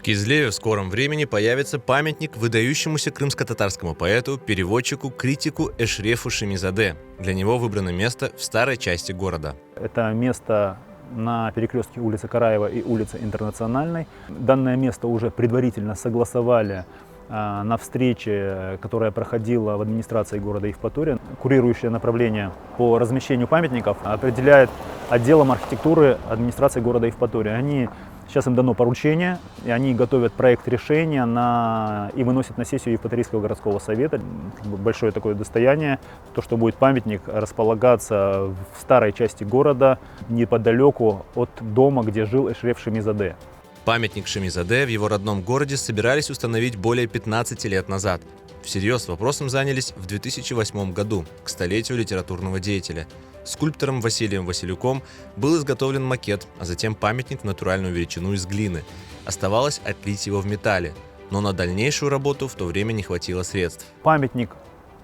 В Кизлеве в скором времени появится памятник выдающемуся крымско-татарскому поэту, переводчику, критику Эшрефу Шемизаде. Для него выбрано место в старой части города. Это место на перекрестке улицы Караева и улицы Интернациональной. Данное место уже предварительно согласовали на встрече, которая проходила в администрации города Евпатория. Курирующее направление по размещению памятников определяет отделом архитектуры администрации города Евпатория. Сейчас им дано поручение, и они готовят проект решения и выносят на сессию Евпаторийского городского совета. Большое такое достояние, то, что будет памятник располагаться в старой части города, неподалеку от дома, где жил Эшреф Шемизаде. Памятник Шемизаде в его родном городе собирались установить более 15 лет назад. Всерьез вопросом занялись в 2008 году, к столетию литературного деятеля. Скульптором Василием Василюком был изготовлен макет, а затем памятник в натуральную величину из глины. Оставалось отлить его в металле, но на дальнейшую работу в то время не хватило средств. Памятник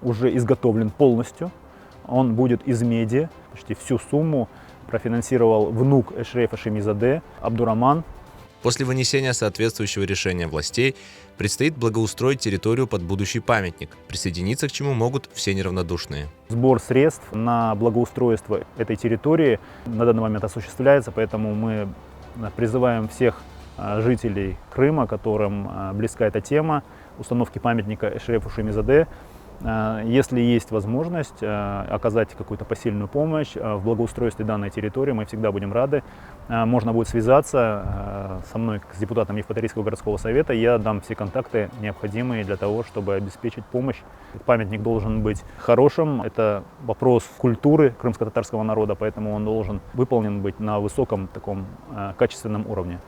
уже изготовлен полностью, он будет из меди, почти всю сумму профинансировал внук Эшрефа Шемизаде Абдураман. После вынесения соответствующего решения властей предстоит благоустроить территорию под будущий памятник, присоединиться к чему могут все неравнодушные. Сбор средств на благоустройство этой территории на данный момент осуществляется, поэтому мы призываем всех жителей Крыма, которым близка эта тема установки памятника Эшрефу Шемизаде, если есть возможность оказать какую-то посильную помощь в благоустройстве данной территории, мы всегда будем рады. Можно будет связаться со мной, с депутатом Евпаторийского городского совета. Я дам все контакты, необходимые для того, чтобы обеспечить помощь. Памятник должен быть хорошим. Это вопрос культуры крымско-татарского народа, поэтому он должен выполнен быть на высоком таком качественном уровне.